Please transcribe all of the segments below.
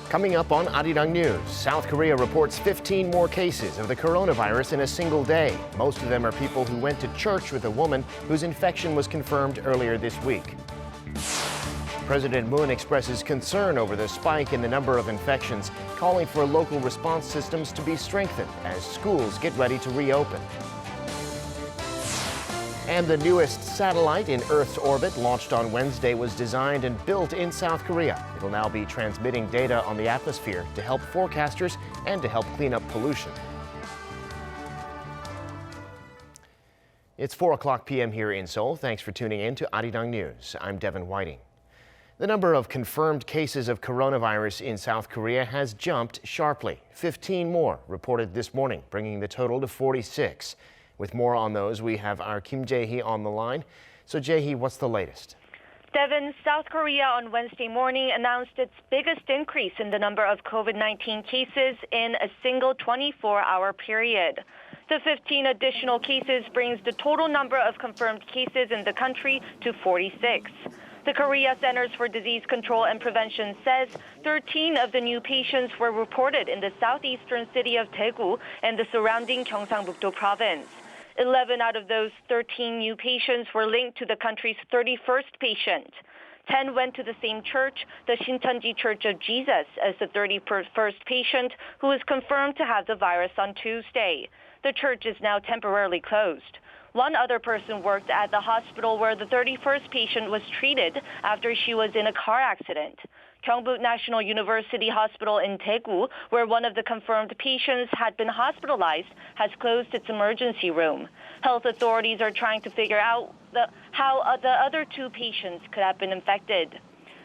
Coming up on Arirang News, South Korea reports 15 more cases of the coronavirus in a single day. Most of them are people who went to church with a woman whose infection was confirmed earlier this week. President Moon expresses concern over the spike in the number of infections, calling for local response systems to be strengthened as schools get ready to reopen. And the newest satellite in Earth's orbit, launched on Wednesday, was designed and built in South Korea. It'll now be transmitting data on the atmosphere to help forecasters and to help clean up pollution. It's 4:00 p.m. here in Seoul. Thanks for tuning in to Arirang News. I'm Devin Whiting. The number of confirmed cases of coronavirus in South Korea has jumped sharply. 15 more reported this morning, bringing the total to 46. With more on those, we have our Kim Jae-hee on the line. So, Jae-hee, what's the latest? Devin, South Korea on Wednesday morning announced its biggest increase in the number of COVID-19 cases in a single 24-hour period. The 15 additional cases brings the total number of confirmed cases in the country to 46. The Korea Centers for Disease Control and Prevention says 13 of the new patients were reported in the southeastern city of Daegu and the surrounding Gyeongsang-buk-do province. 11 out of those 13 new patients were linked to the country's 31st patient. 10 went to the same church, the Shincheonji Church of Jesus, as the 31st patient who was confirmed to have the virus on Tuesday. The church is now temporarily closed. One other person worked at the hospital where the 31st patient was treated after she was in a car accident. Gyeongbuk National University Hospital in Daegu, where one of the confirmed patients had been hospitalized, has closed its emergency room. Health authorities are trying to figure out how the other two patients could have been infected.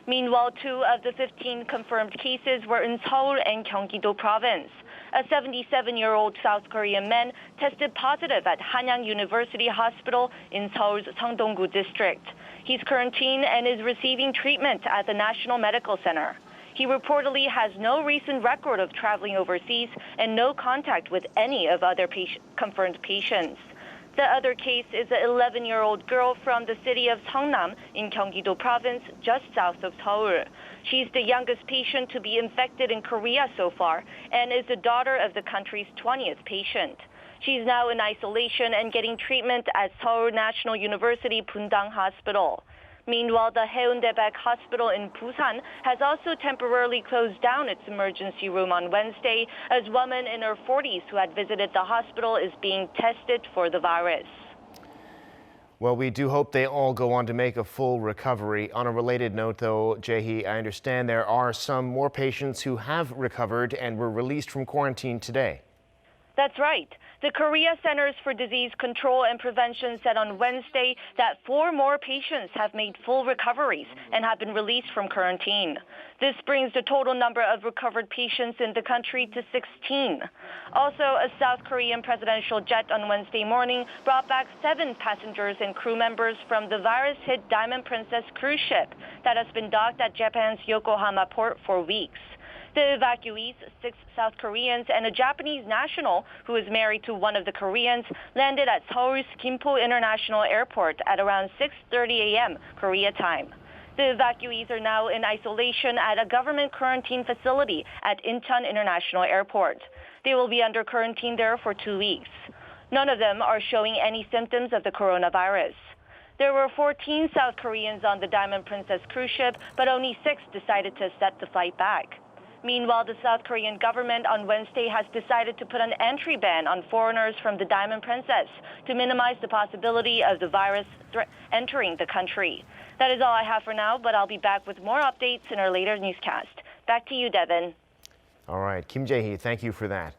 Meanwhile, 2 of the 15 confirmed cases were in Seoul and Gyeonggi-do province. A 77-year-old South Korean man tested positive at Hanyang University Hospital in Seoul's Seongdong-gu district. He's quarantined and is receiving treatment at the National Medical Center. He reportedly has no recent record of traveling overseas and no contact with any of other confirmed patients. The other case is an 11-year-old girl from the city of Seongnam in Gyeonggi-do province, just south of Seoul. She's the youngest patient to be infected in Korea so far and is the daughter of the country's 20th patient. She's now in isolation and getting treatment at Seoul National University Bundang Hospital. Meanwhile, the Haeundae-baek Hospital in Busan has also temporarily closed down its emergency room on Wednesday as a woman in her 40s who had visited the hospital is being tested for the virus. Well, we do hope they all go on to make a full recovery. On a related note, though, Jae-hee, I understand there are some more patients who have recovered and were released from quarantine today. That's right. The Korea Centers for Disease Control and Prevention said on Wednesday that 4 more patients have made full recoveries and have been released from quarantine. This brings the total number of recovered patients in the country to 16. Also, a South Korean presidential jet on Wednesday morning brought back 7 passengers and crew members from the virus-hit Diamond Princess cruise ship that has been docked at Japan's Yokohama port for weeks. The evacuees, 6 South Koreans and a Japanese national who is married to one of the Koreans, landed at Seoul's Gimpo International Airport at around 6:30 a.m. Korea time. The evacuees are now in isolation at a government quarantine facility at Incheon International Airport. They will be under quarantine there for 2 weeks. None of them are showing any symptoms of the coronavirus. There were 14 South Koreans on the Diamond Princess cruise ship, but only 6 decided to set the flight back. Meanwhile, the South Korean government on Wednesday has decided to put an entry ban on foreigners from the Diamond Princess to minimize the possibility of the virus entering the country. That is all I have for now, but I'll be back with more updates in our later newscast. Back to you, Devin. All right, Kim Jae-hee, thank you for that.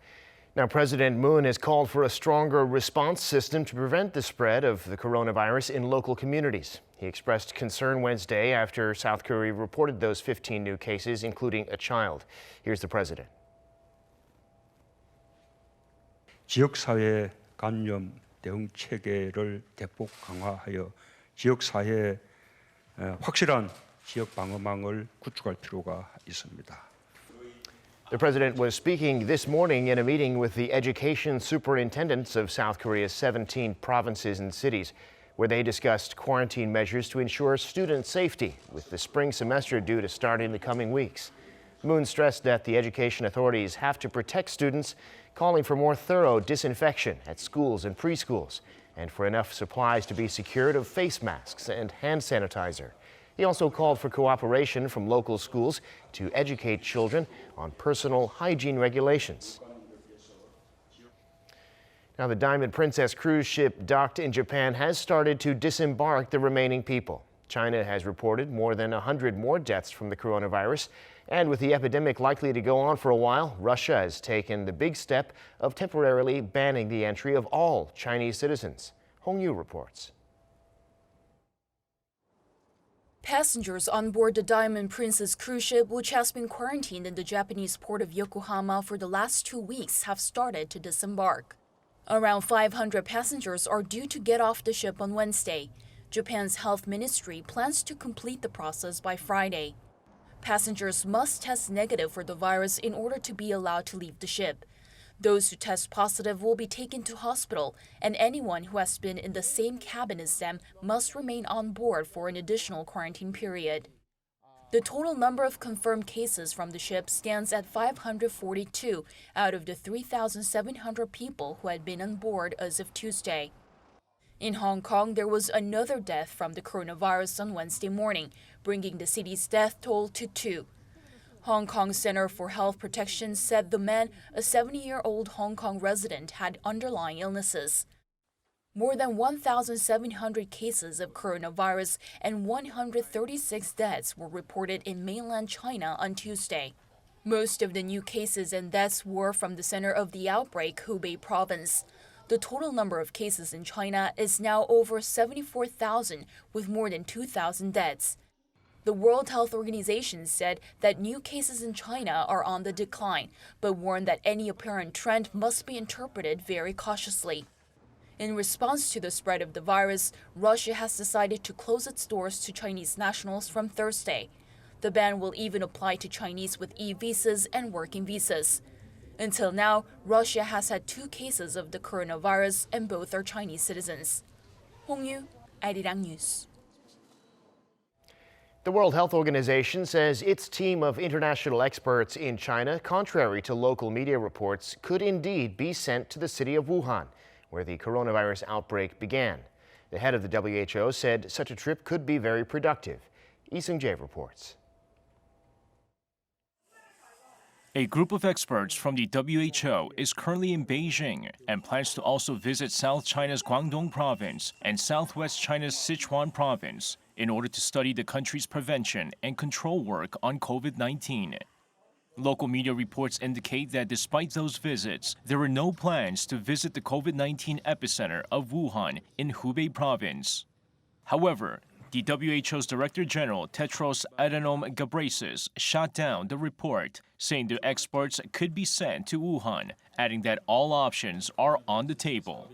Now, President Moon has called for a stronger response system to prevent the spread of the coronavirus in local communities. He expressed concern Wednesday after South Korea reported those 15 new cases, including a child. Here's the president. 지역사회 감염 대응 체계를 대폭 강화하여 지역사회에 확실한 지역 방어망을 구축할 필요가 있습니다. The president was speaking this morning in a meeting with the education superintendents of South Korea's 17 provinces and cities, where they discussed quarantine measures to ensure student safety with the spring semester due to start in the coming weeks. Moon stressed that the education authorities have to protect students, calling for more thorough disinfection at schools and preschools, and for enough supplies to be secured of face masks and hand sanitizer. He also called for cooperation from local schools to educate children on personal hygiene regulations. Now, the Diamond Princess cruise ship docked in Japan has started to disembark the remaining people. China has reported more than 100 more deaths from the coronavirus. And with the epidemic likely to go on for a while, Russia has taken the big step of temporarily banning the entry of all Chinese citizens. Hong Yu reports. Passengers on board the Diamond Princess cruise ship, which has been quarantined in the Japanese port of Yokohama for the last 2 weeks, have started to disembark. Around 500 passengers are due to get off the ship on Wednesday. Japan's health ministry plans to complete the process by Friday. Passengers must test negative for the virus in order to be allowed to leave the ship. Those who test positive will be taken to hospital, and anyone who has been in the same cabin as them must remain on board for an additional quarantine period. The total number of confirmed cases from the ship stands at 542 out of the 3,700 people who had been on board as of Tuesday. In Hong Kong, there was another death from the coronavirus on Wednesday morning, bringing the city's death toll to 2. Hong Kong Center for Health Protection said the man, a 70-year-old Hong Kong resident, had underlying illnesses. More than 1,700 cases of coronavirus and 136 deaths were reported in mainland China on Tuesday. Most of the new cases and deaths were from the center of the outbreak, Hubei province. The total number of cases in China is now over 74,000, with more than 2,000 deaths. The World Health Organization said that new cases in China are on the decline, but warned that any apparent trend must be interpreted very cautiously. In response to the spread of the virus, Russia has decided to close its doors to Chinese nationals from Thursday. The ban will even apply to Chinese with e-visas and working visas. Until now, Russia has had 2 cases of the coronavirus, and both are Chinese citizens. Hong Yu, Arirang News. The World Health Organization says its team of international experts in China, contrary to local media reports, could indeed be sent to the city of Wuhan, where the coronavirus outbreak began. The head of the WHO said such a trip could be very productive. Lee Seung-jae reports. A group of experts from the WHO is currently in Beijing and plans to also visit South China's Guangdong province and Southwest China's Sichuan province in order to study the country's prevention and control work on COVID-19. Local media reports indicate that despite those visits, there are no plans to visit the COVID-19 epicenter of Wuhan in Hubei province. However, the WHO's Director General Tedros Adhanom Ghebreyesus shot down the report, saying the experts could be sent to Wuhan, adding that all options are on the table.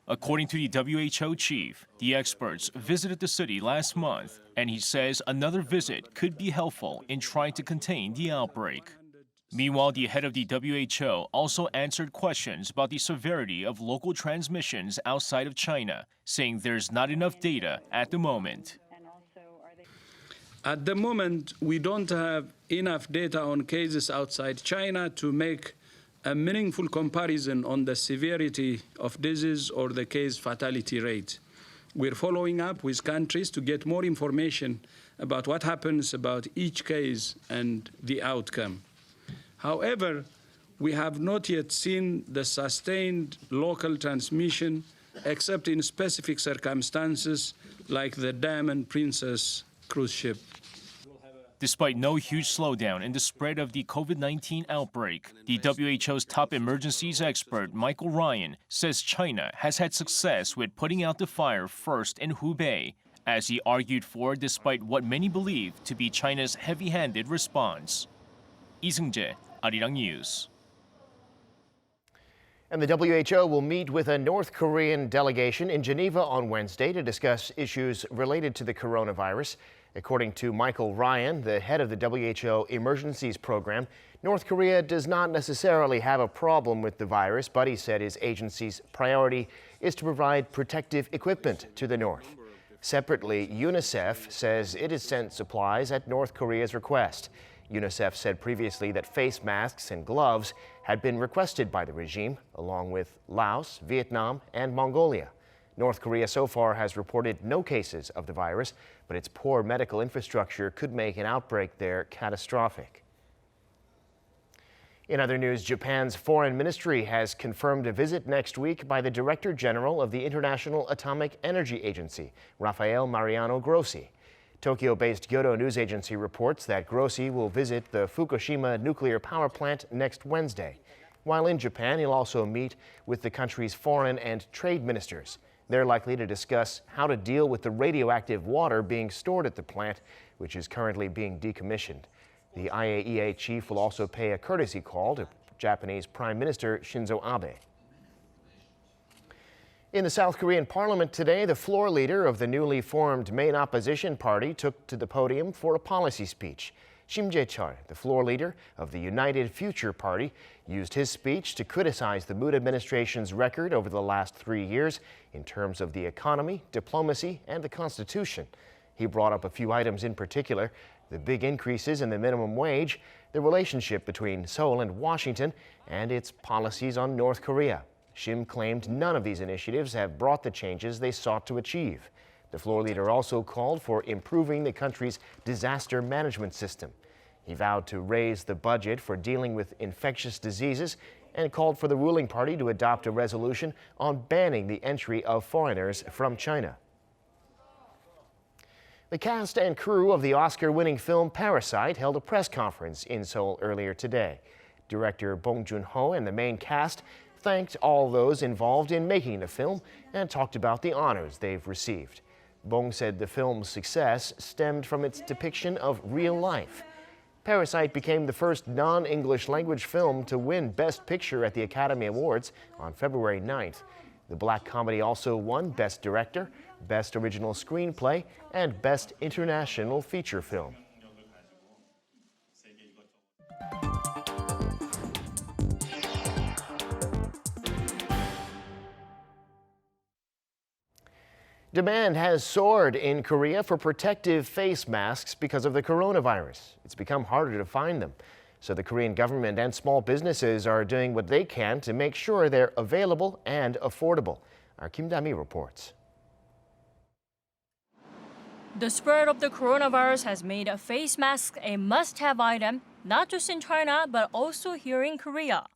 According to the WHO chief, the experts visited the city last month, and he says another visit could be helpful in trying to contain the outbreak. Meanwhile, the head of the WHO also answered questions about the severity of local transmissions outside of China, saying there's not enough data at the moment. At the moment, we don't have enough data on cases outside China to make a meaningful comparison on the severity of disease or the case fatality rate. We're following up with countries to get more information about what happens about each case and the outcome. However, we have not yet seen the sustained local transmission except in specific circumstances like the Diamond Princess cruise ship. Despite no huge slowdown in the spread of the COVID-19 outbreak, the WHO's top emergencies expert Michael Ryan says China has had success with putting out the fire first in Hubei, as he argued for despite what many believe to be China's heavy-handed response. Lee Seung-jae, Arirang News. And the WHO will meet with a North Korean delegation in Geneva on Wednesday to discuss issues related to the coronavirus. According to Michael Ryan, the head of the WHO Emergencies Program, North Korea does not necessarily have a problem with the virus, but he said his agency's priority is to provide protective equipment to the North. Separately, Unicef says it has sent supplies at North Korea's request. Unicef said previously that face masks and gloves had been requested by the regime, along with Laos, Vietnam, and Mongolia. North Korea so far has reported no cases of the virus, but its poor medical infrastructure could make an outbreak there catastrophic. In other news, Japan's foreign ministry has confirmed a visit next week by the Director General of the International Atomic Energy Agency, Rafael Mariano Grossi. Tokyo-based Kyodo News Agency reports that Grossi will visit the Fukushima nuclear power plant next Wednesday. While in Japan, he'll also meet with the country's foreign and trade ministers. They're likely to discuss how to deal with the radioactive water being stored at the plant, which is currently being decommissioned. The IAEA chief will also pay a courtesy call to Japanese Prime Minister Shinzo Abe. In the South Korean parliament today, the floor leader of the newly formed main opposition party took to the podium for a policy speech. Shim Jae-chol, the floor leader of the United Future Party, used his speech to criticize the Moon administration's record over the last 3 years in terms of the economy, diplomacy, and the Constitution. He brought up a few items in particular: the big increases in the minimum wage, the relationship between Seoul and Washington, and its policies on North Korea. Shim claimed none of these initiatives have brought the changes they sought to achieve. The floor leader also called for improving the country's disaster management system. He vowed to raise the budget for dealing with infectious diseases and called for the ruling party to adopt a resolution on banning the entry of foreigners from China. The cast and crew of the Oscar-winning film Parasite held a press conference in Seoul earlier today. Director Bong Joon-ho and the main cast thanked all those involved in making the film and talked about the honors they've received. Bong said the film's success stemmed from its depiction of real life. Parasite became the first non-English language film to win Best Picture at the Academy Awards on February 9th. The black comedy also won Best Director, Best Original Screenplay, and Best International Feature Film. Demand has soared in Korea for protective face masks because of the coronavirus. It's become harder to find them. So the Korean government and small businesses are doing what they can to make sure they're available and affordable. Our Kim Da-mi reports. The spread of the coronavirus has made face masks a must-have item, not just in China, but also here in Korea.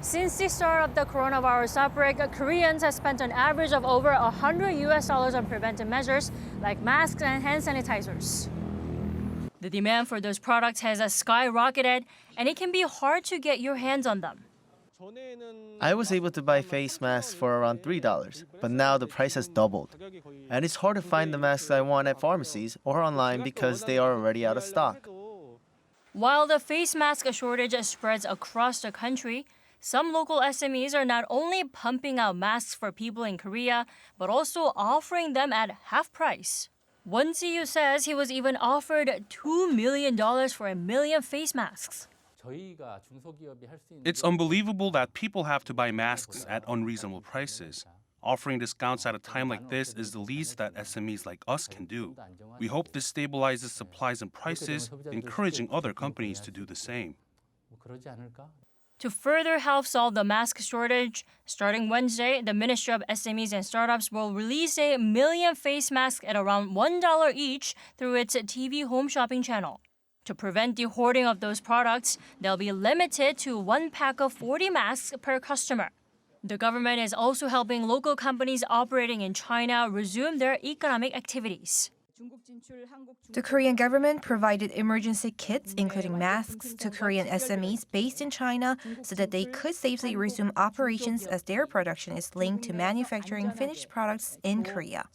Since the start of the coronavirus outbreak, Koreans have spent an average of over $100 on preventive measures like masks and hand sanitizers. The demand for those products has skyrocketed, and it can be hard to get your hands on them. I was able to buy face masks for around $3, but now the price has doubled. And it's hard to find the masks I want at pharmacies or online because they are already out of stock. While the face mask shortage spreads across the country, some local SMEs are not only pumping out masks for people in Korea, but also offering them at half price. Won Si-yu says he was even offered $2 million for 1 million face masks. It's unbelievable that people have to buy masks at unreasonable prices. Offering discounts at a time like this is the least that SMEs like us can do. We hope this stabilizes supplies and prices, encouraging other companies to do the same. To further help solve the mask shortage, starting Wednesday, the Ministry of SMEs and Startups will release 1 million face masks at around $1 each through its TV home shopping channel. To prevent the hoarding of those products, they'll be limited to 1 pack of 40 masks per customer. The government is also helping local companies operating in China resume their economic activities. The Korean government provided emergency kits, including masks, to Korean SMEs based in China so that they could safely resume operations as their production is linked to manufacturing finished products in Korea.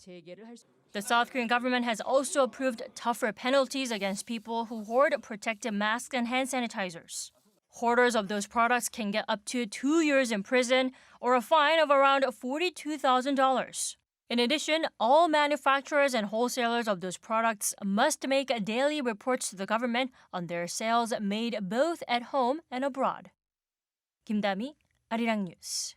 The South Korean government has also approved tougher penalties against people who hoard protective masks and hand sanitizers. Hoarders of those products can get up to 2 years in prison or a fine of around $42,000. In addition, all manufacturers and wholesalers of those products must make daily reports to the government on their sales made both at home and abroad. Kim Da-mi, Arirang News.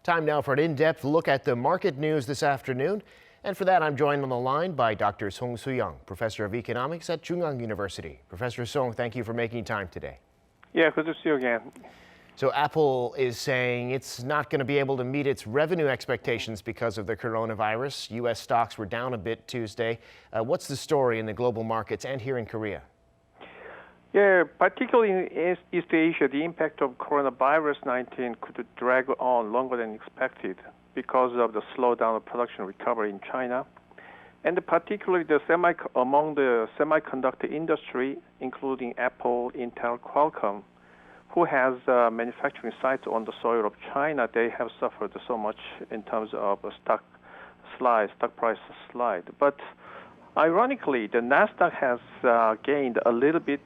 Time now for an in-depth look at the market news this afternoon. And for that, I'm joined on the line by Dr. Song Soo-young, professor of economics at Chungang University. Professor Song, thank you for making time today. Yeah, good to see you again. So Apple is saying it's not going to be able to meet its revenue expectations because of the coronavirus. U.S. stocks were down a bit Tuesday. What's the story in the global markets and here in Korea? Yeah, particularly in East Asia, the impact of coronavirus 19 could drag on longer than expected because of the slowdown of production recovery in China. And particularly among the semiconductor industry, including Apple, Intel, Qualcomm, who has manufacturing sites on the soil of China, they have suffered so much in terms of stock price slide. But ironically, the Nasdaq has gained a little bit.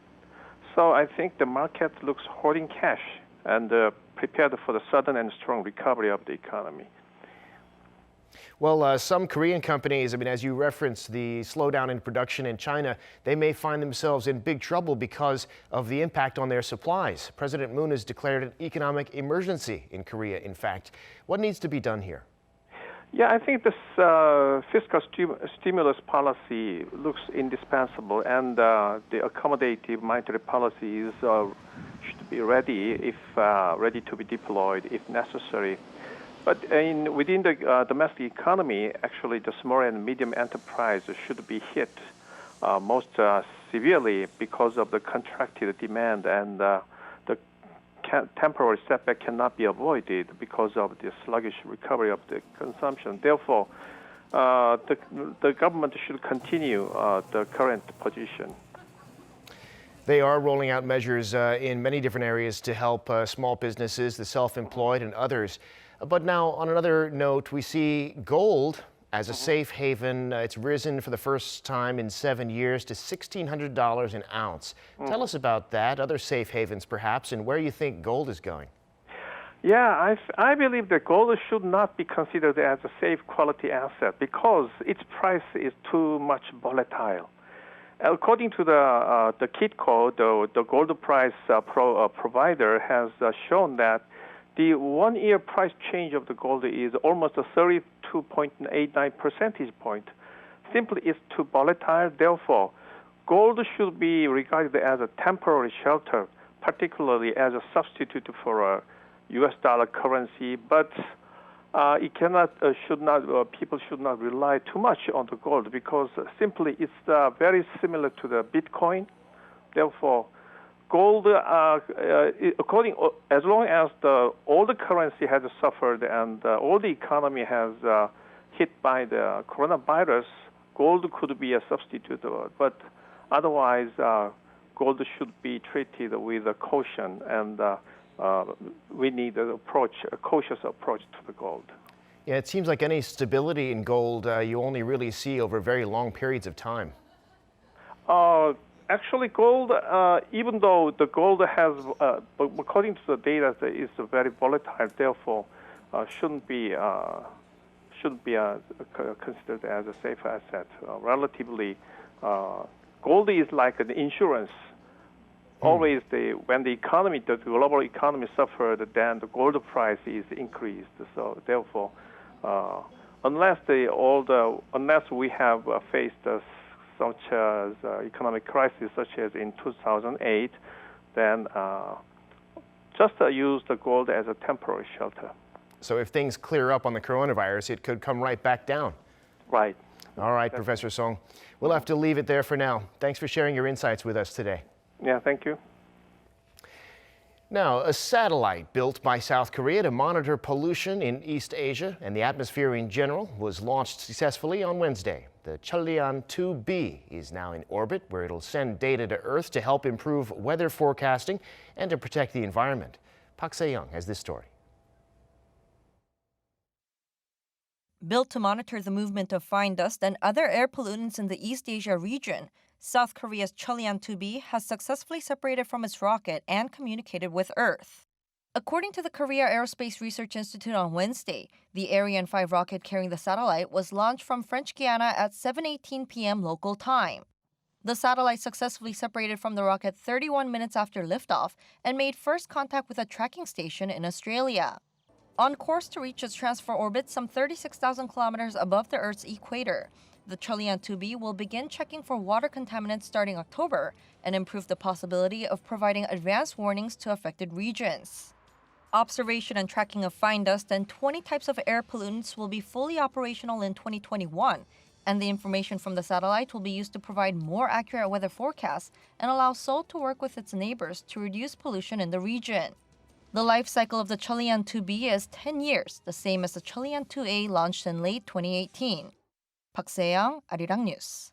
So I think the market looks hoarding cash and prepared for the sudden and strong recovery of the economy. Well, some Korean companies, as you referenced the slowdown in production in China, they may find themselves in big trouble because of the impact on their supplies. President Moon has declared an economic emergency in Korea, in fact. What needs to be done here? Yeah, I think this fiscal stimulus policy looks indispensable, and the accommodative monetary policies should be ready to be deployed if necessary. But within the domestic economy, actually, the small and medium enterprises should be hit most severely because of the contracted demand, and the temporary setback cannot be avoided because of the sluggish recovery of the consumption. Therefore, the government should continue the current position. They are rolling out measures in many different areas to help small businesses, the self-employed, and others. But now, on another note, we see gold as a safe haven. It's risen for the first time in 7 years to $1,600 an ounce. Tell us about that, other safe havens perhaps, and where you think gold is going. Yeah, I believe that gold should not be considered as a safe quality asset because its price is too much volatile. According to the KITCO, the gold price provider has shown that the 1 year price change of the gold is almost a 32.89 percentage point. Simply, it's too volatile. Therefore, gold should be regarded as a temporary shelter, particularly as a substitute for a U.S. dollar currency. But it cannot, people should not rely too much on the gold because simply it's very similar to the Bitcoin. Therefore, gold, as long as all the currency has suffered and all the economy has hit by the coronavirus, gold could be a substitute. But otherwise, gold should be treated with a caution, and we need a cautious approach to the gold. Yeah, it seems like any stability in gold you only really see over very long periods of time. Actually, gold, even though the gold has, according to the data, is very volatile, therefore shouldn't be considered as a safe asset. Relatively, gold is like an insurance. Always, when the global economy suffered, then the gold price is increased. So therefore, unless we have faced such as economic crisis, such as in 2008, then just use the gold as a temporary shelter. So if things clear up on the coronavirus, it could come right back down. Right. All right, Professor Song. We'll have to leave it there for now. Thanks for sharing your insights with us today. Yeah, thank you. Now, a satellite built by South Korea to monitor pollution in East Asia and the atmosphere in general was launched successfully on Wednesday. The Chollian 2B is now in orbit, where it'll send data to Earth to help improve weather forecasting and to protect the environment. Park Se-young has this story. Built to monitor the movement of fine dust and other air pollutants in the East Asia region, South Korea's Chollian 2B has successfully separated from its rocket and communicated with Earth. According to the Korea Aerospace Research Institute on Wednesday, the Ariane 5 rocket carrying the satellite was launched from French Guiana at 7:18 p.m. local time. The satellite successfully separated from the rocket 31 minutes after liftoff and made first contact with a tracking station in Australia. On course to reach its transfer orbit some 36,000 kilometers above the Earth's equator, the Chollian 2B will begin checking for water contaminants starting October and improve the possibility of providing advanced warnings to affected regions. Observation and tracking of fine dust and 20 types of air pollutants will be fully operational in 2021, and the information from the satellite will be used to provide more accurate weather forecasts and allow Seoul to work with its neighbors to reduce pollution in the region. The life cycle of the Chollian 2B is 10 years, the same as the Chollian 2A launched in late 2018. Park Se-young, Arirang News.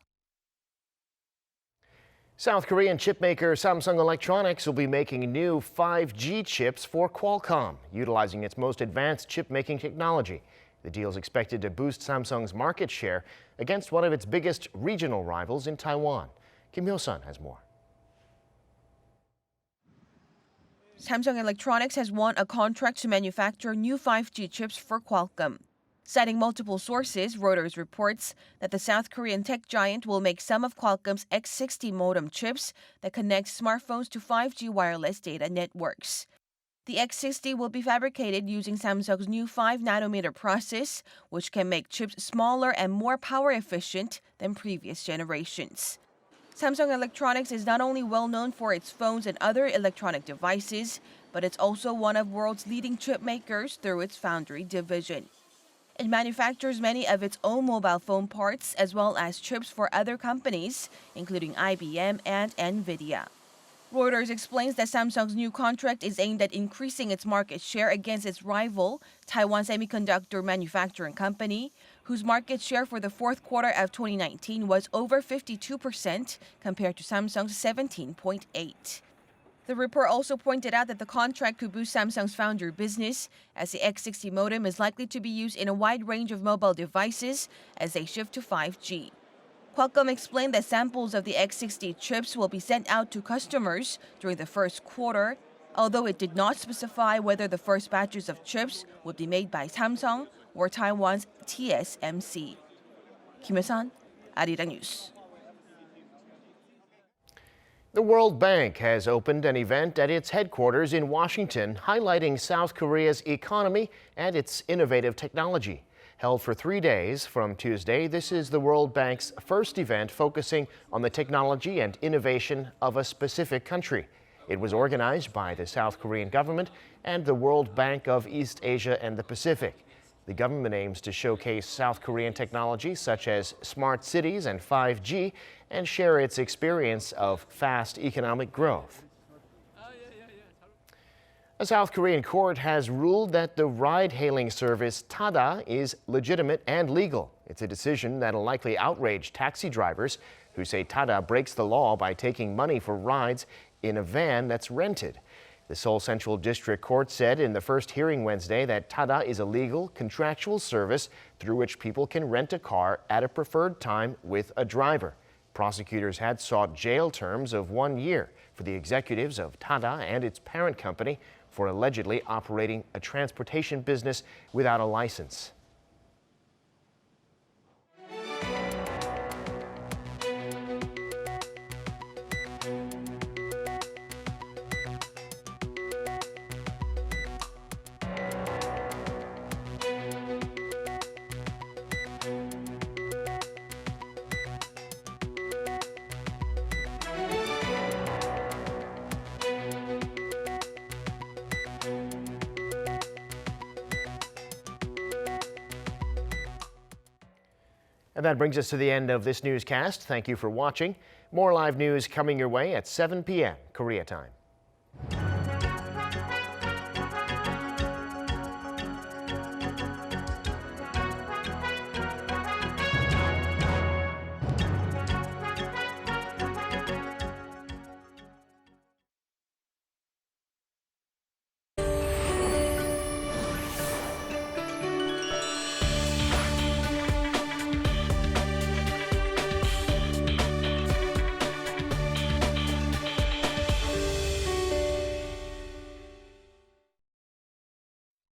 South Korean chipmaker Samsung Electronics will be making new 5G chips for Qualcomm, utilizing its most advanced chip-making technology. The deal is expected to boost Samsung's market share against one of its biggest regional rivals in Taiwan. Kim Hyo-sun has more. Samsung Electronics has won a contract to manufacture new 5G chips for Qualcomm. Citing multiple sources, Reuters reports that the South Korean tech giant will make some of Qualcomm's X60 modem chips that connect smartphones to 5G wireless data networks. The X60 will be fabricated using Samsung's new 5nm process, which can make chips smaller and more power efficient than previous generations. Samsung Electronics is not only well known for its phones and other electronic devices, but it's also one of the world's leading chip makers through its foundry division. It manufactures many of its own mobile phone parts as well as chips for other companies, including IBM and Nvidia. Reuters explains that Samsung's new contract is aimed at increasing its market share against its rival, Taiwan Semiconductor Manufacturing Company, whose market share for the fourth quarter of 2019 was over 52% compared to Samsung's 17.8%. The report also pointed out that the contract could boost Samsung's foundry business, as the X60 modem is likely to be used in a wide range of mobile devices as they shift to 5G. Qualcomm explained that samples of the X60 chips will be sent out to customers during the first quarter, although it did not specify whether the first batches of chips would be made by Samsung or Taiwan's TSMC. Kim Hyo-sun, Arirang News. The World Bank has opened an event at its headquarters in Washington highlighting South Korea's economy and its innovative technology. Held for 3 days from Tuesday, this is the World Bank's first event focusing on the technology and innovation of a specific country. It was organized by the South Korean government and the World Bank of East Asia and the Pacific. The government aims to showcase South Korean technology such as smart cities and 5G and share its experience of fast economic growth. A South Korean court has ruled that the ride-hailing service Tada is legitimate and legal. It's a decision that'll likely outrage taxi drivers who say Tada breaks the law by taking money for rides in a van that's rented. The Seoul Central District Court said in the first hearing Wednesday that Tada is a legal, contractual service through which people can rent a car at a preferred time with a driver. Prosecutors had sought jail terms of 1 year for the executives of Tada and its parent company for allegedly operating a transportation business without a license. And that brings us to the end of this newscast. Thank you for watching. More live news coming your way at 7 p.m. Korea time.